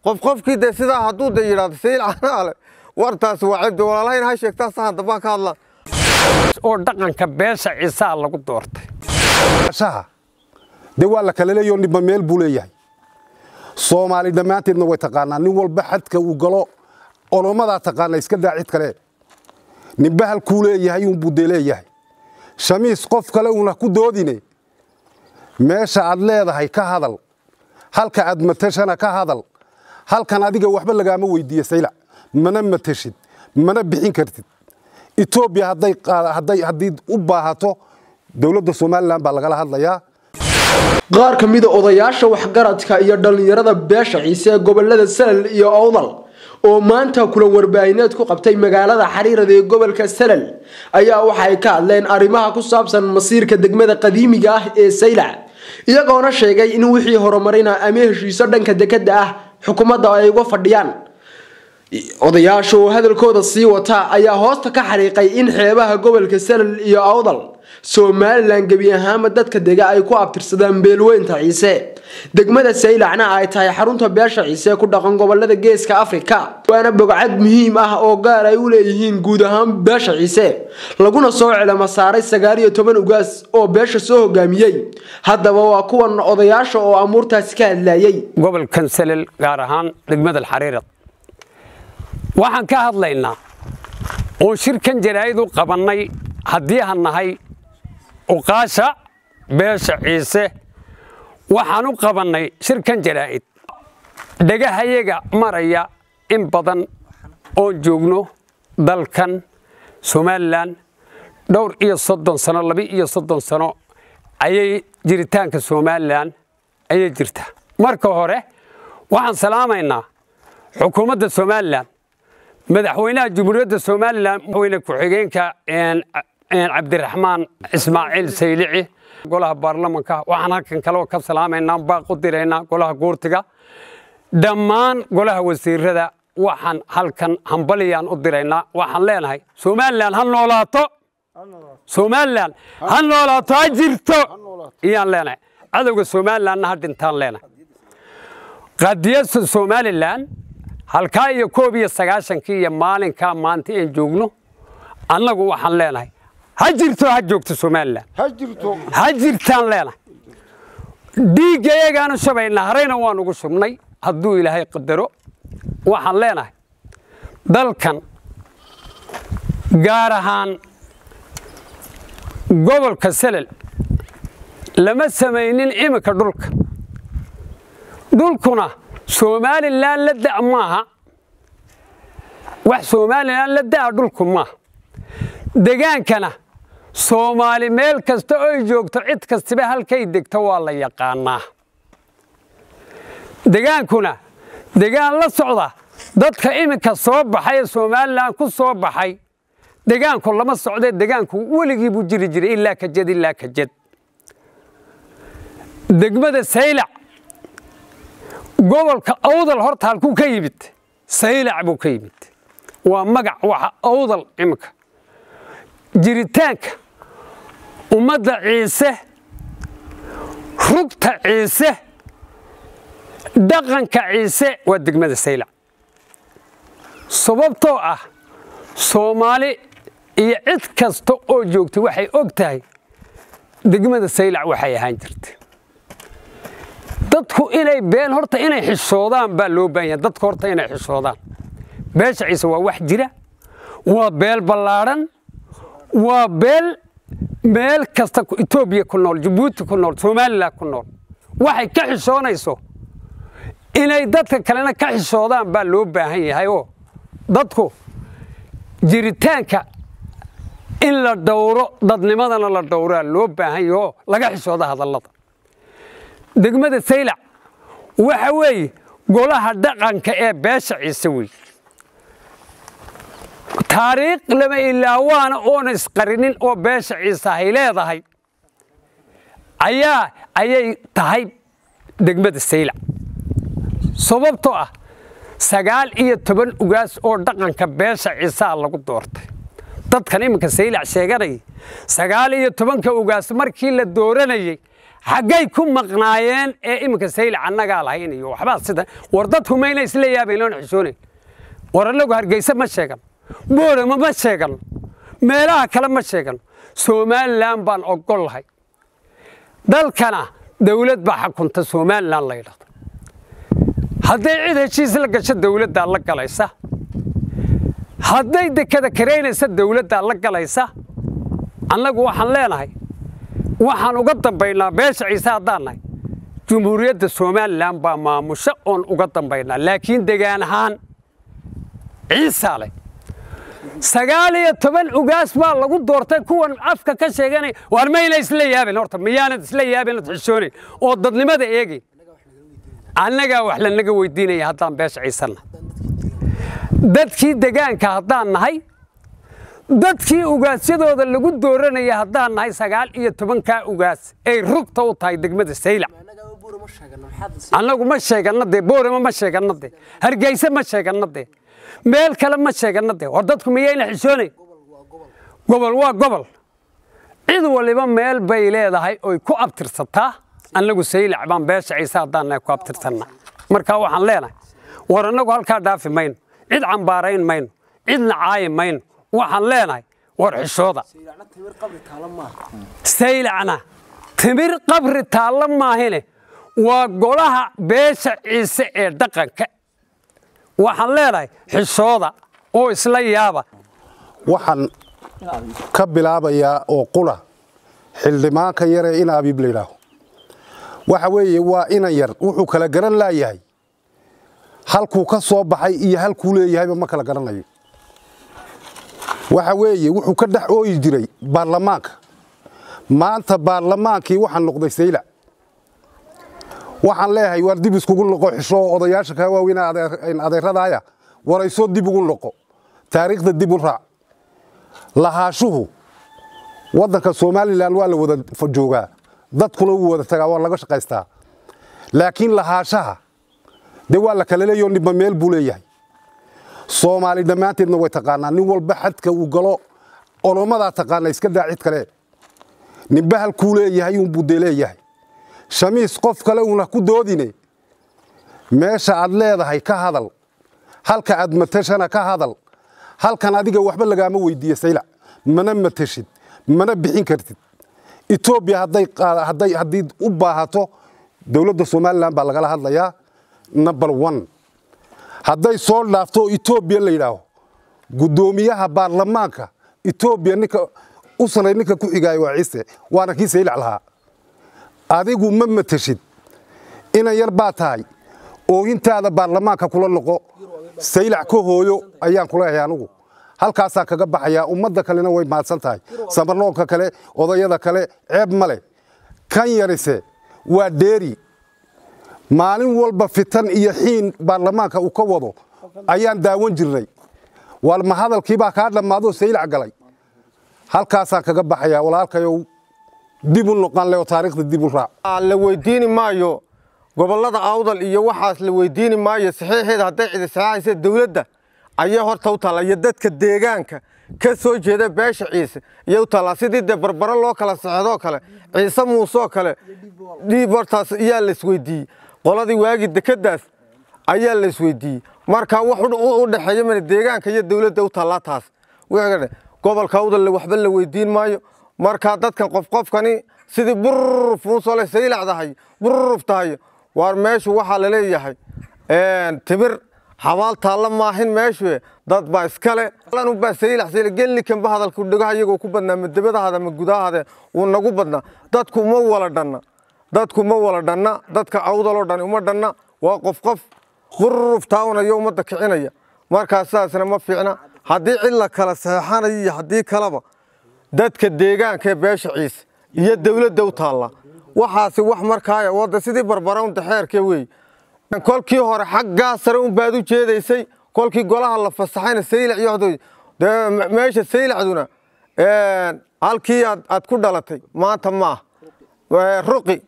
qof kii sida haduu yiraahdo sayl canaale wartaas wacid walaalayn ha sheegtaa sahan dabaan ka hadla oo dhaqanka beesha Ciise lagu doortay saha de waa la kala leeyo nibba meel buu leeyahay Soomaali dhamaanteedna way taqaanaa nin walba xadka uu galo olomada taqaana iska daacid kale nibba hal ku leeyahay uu buu leeyahay shamiis qof kale uu ku doodine meesha aad leedahay ka hadal halka aad matashana ka hadal halkan adiga waxba laga ma weydiiyay sayla mana matashid mana bixin kartid Ethiopia haday u baahato dawladda Soomaaliland baa laga hadlayaa qaar kamid ah odayaasha waxgaradka iyo dhalinyarada beesha Ciise gobolada Salal iyo Awdal oo maanta kulan warbaahineed ku qabtay magaalada Xariirada ee gobolka Salal ayaa waxay ka hadleen arrimaha ku saabsan masiirka degmada qadiimiga ah ee Sayla iyagoona sheegay in wixii horumarina ama heshiiso dhanka dekada ah xukuumadda ay uga fadhiyaan odayaashu hadalkooda sii wata ayaa hoosta ka xariiqay in xeebaha gobolka Salal iyo Awdal Soomaaliland gabi ahaan dadka dega ay ku abtirsadaan beelweynta Ciise degmada Saylacna ay tahay xarunta beesha Ciise ku dhaqan gobolada Geeska Afrika waana bogcad muhiim ah oo gaar ay u leeyihiin guud ahaan beesha Ciise laguna soo celama saaray 19 ugaas oo beesha soo hogaamiyay haddaba waa kuwan odayaasha oo amuurtaas ka hadlayay gobolka Salal gaar ahaan degmada Xariirad waxaan ka hadlaynaa oo shirkan jaraa'id u qabanay haddii aan nahay uqaasha beesha Ciise waxaan u qabanay shirkan jaraa'id dhagahayaga maraya in badan oo joogno dalkan Soomaaliland dhowr iyo 30 sano 32 sano ayay jiritaanka Soomaaliland ayay jirtaa marka hore waxaan salaamaynaa xukuumadda Soomaaliland madaxweynaha Jamhuuriyadda Soomaaliland madaxweyne ku-xigeenka Cabdiraxmaan Ismaaciil Saylici golaha baarlamaanka waxaan halkan kale ka salaamaynaa baaq u direynaa golaha guurtiga dhammaan golaha wasiirada waxaan halkan hambaliyaan u direynaa waxaan leenahay Soomaaliland ha noolaato Soomaaliland ha noolaato ha jirto iyaan leenahay cadawga Soomaaliland ha dhintaan leenahay qadiyada Soomaaliland halka iyo 19 iyo maalinka maanta in joogno annagu waxaan leenahay ha jirto ha joogto Soomaaliland ha jirtaan leenahay dhiigayagaan shabayna harayna waan ugu shubnay hadduu Ilaahay qadaro waxaan leenahay dalkan gaar ahaan gobolka Salal lama sameeynin imika dhulkuna Soomaaliland la da'maha wax Soomaaliland la da'a dhulku ma degaankana Soomaali meel kasta oo joogto cid kasta halkay degto waa la yaqaanaa degaankuna degaan la socda dadka iminka soo baxay Soomaaliland ku soo baxay degaanku lama socdo degaanku waligii buu jiri jiray ilaa ka jad degmada Saylac gobolka Awdal horta halku ka yimid Saylac buu ka yimid waa magac waxa Awdal imka jiritaanka ummadda Ciise rugta Ciise dhaqanka Ciise waa degmada Saylac sababtoo ah Soomaali iyo cid kasta oo joogto waxay ogtahay degmada Saylac waxay ahaan jirtay dadku inay been horta inay xishoodaan baa loo baahan dadku horta inay xishoodaan beesha Ciise waa wax jira waa beel ballaaran waa beel meel kasta Ethiopia ku nool Djibouti ku nool Soomaaliland ku nool waxay ka xishoonayso inay dadka kalena ka xishoodaan baa loo baahan yahay oo dadku jiritaanka in la dawro dadnimadana la dawraa loo baahan yahay laga xishooda hadallada degmada Saylac waxa weeye golaha dhaqanka ee beesha Ciise weey taariikh lama ilaawana oo isqarinin oo beesha Ciise ay leedahay ayay tahay degmada Saylac sababtoo ah 19 ugaas oo dhaqanka beesha Ciise lagu doortay dadkan iminka Saylac sheeganay 19 ugaas markii la dooranayay xaggay ku maqnaayeen ee iminka saylac annagaa lahayn iyo waxbaa sida war dadku mayna isla yaabeen loona xishoonayn war annagu hargeysa ma sheegan boorama ma sheegan meelaha kale ma sheegan somalilan baan ogol lahay dalkana dawlad baa xukunta somalilan la yidhaahdo hadday cid heshiis la gasho dawladdaa la galaysa hadday dekada karaynaysa dawladdaa la galaysa annagu waxaan leenahay waxaan uga dambaynaa beesha ciise haddaan nahay jumhuuriyadda somalilan baa maamusho oon uga dambaynaa laakiin degaan ahaan ciisaa leh 19 ugaas baa lagu doortay kuwan afka ka sheeganay war mayna isla yaabin horta miyaanad isla yaabin xishoonin oo dadnimada eegay annaga wax la naga weydiinaya haddaan beesha ciisana dadkii deegaanka haddaan nahay dadkii ugaasyadooda lagu dooranaya haddaan nahay 19 ka ugaas ay rugta u tahay degmada saylac annagu ma sheegana de boorama ma sheegana de hargeysa ma sheegana de meel kale ma sheegana de war dadku miyayna xishoonay gobol waa gobol cid waliba meel bay leedahay oo ku abtirsataa annagu saylac baan beesha ciise haddaan nahay ku abtirsanaa marka waxaan leenahay war annagu halkaa dhaafi mayno cid cambaarayn mayno cidna caayi mayno waxaan leenahay war xishooda saylacna timir qabri taalla maahine waa golaha beesha ciise ee dhaqanka waxaan leenahay xishooda oo isla yaaba waxaan ka bilaabayaa oo qula xildhibaanka yar ee ina abiib leeyahay waxa weeye waa ina yar wuxuu kala garan laayahay halkuu ka soo baxay iyo halkuu leeyahay ma kala garanayo waxa weeye wuxuu ka dhax ooyi jiray baarlamaanka maanta baarlamaankii waxaan noqday saylac waxaan leeyahay war dib iskugu noqo xisho odayaasha ka waaweyn adeeradaaya warayso dib ugu noqo taariikhda dib u raac lahaashuhu wadanka Soomaaliland waa la wada joogaa dadkuna uu wada tagaa waa laga shaqaystaa laakiin lahaashaha de waa la kala leeyahay niba meel buu leeyahay Soomaali dhamaanteedna way taqaanaa nin walba xadka uu galo olomada taqaana iska daacid kale niba halkuu leeyahay uu buu leeyahay shamiis qof kale una ku doodine meesha aad leedahay ka hadal halka aad matashana ka hadal halkan adiga waxba lagaama weydiiyo saylac mana matashid mana bixin kartid Ethiopia hadday u baahato dawladda Soomaaliland baa laga hadlayaa number 1 hadday soo dhaafto Ethiopia la yiraahdo gudoomiyaha baarlamaanka Ethiopia ninka u sanay ninka ku xigay waa Ciise waana kii saylac lahaa adigu ma matashid ina yar baa tahay oo intaada baarlamaanka kula noqo saylac ka hooyo ayaan kula yahay anigu halkaas kaga baxaya ummadda kalena way maadsan tahay sabarnoonka kale odayada kale ceeb male kan yarise waa dheeri maalin walba fitan iyo xiin baarlamaanka uu ka wado ayaan daawan jirnay wal ma hadalkii baa ka dhamaado saylac galay halkaas kaga baxaya walaalkayow dib u noqon leh taariikhda dib u raac la weydiin maayo gobolada awdal iyo waxaas la weydiin maayo saxiixeeda haday cid saacaysa dawladda ayaa horta u talaya dadka deegaanka ka soo jeeda beesha ciise iyo u tala sidii barbaro loo kala saxdo kale ciise muuse kale dhiibartaas ayaa la isweydiiyay qoladii waagi dekadaas ayaa la isweydiiyay marka wax u dhaxeeyo deegaanka iyo dawladda u tala taas wixii gobolka awdal waxba la weydiin maayo marka dadkan qofkani sidii burfuusole saylacdahay buruftahay war meeshu waxa la leeyahay timir xawaal taala maahin meeshu dad ba iskale lan u baasaylax gelnikan ba hadalku dhigaha iyagoo ku badnaa madabadaada ma gudahaada uu nagu badnaa dadku ma wala dhanna dadka awdal oo dhan uma dhanna waa qof buruftaawnayo umada kicinaya marka saasna ma fiicna hadii cid la kala saxanayo hadii kalaba dadka deegaanka beesha ciise iyo dawladda u taala waxaasi wax markaa wada sidii barbarawn xeerka weey kolkii hore xagga sare u baad u jeedaysay kolkii golaha la fasaxayna saylac iyo hado meesha saylacduna halkii aad ku dhalatay maanta ma ruqi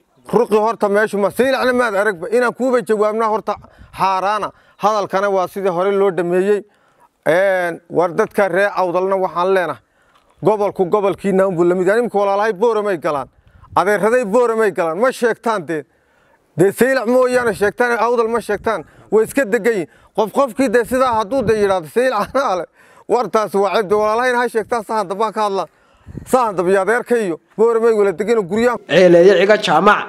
horta meeshu ma saylacna ma aragba inaan kuuba jawaabna horta xaaraana hadalkana waa sidii hore loo dhameeyay war dadka ree awdalna waxaan leenahay gobolkiina uu lamid yahay imka walaalahay booramay galaan adeeraday booramay galaan ma sheegtaan dee saylac mooyaane sheegtaan awdal ma sheegtaan way iska degayin qofkii dee sidaa hadduu dee yidhaahdo saylac anaale wartaas waa cibdi walaalahayn ha sheegtaan sahan dambaan ka hadlaan sahan dambiyo adeerka iyo booramay wala degan guryaha ceeleeye ciga jaamac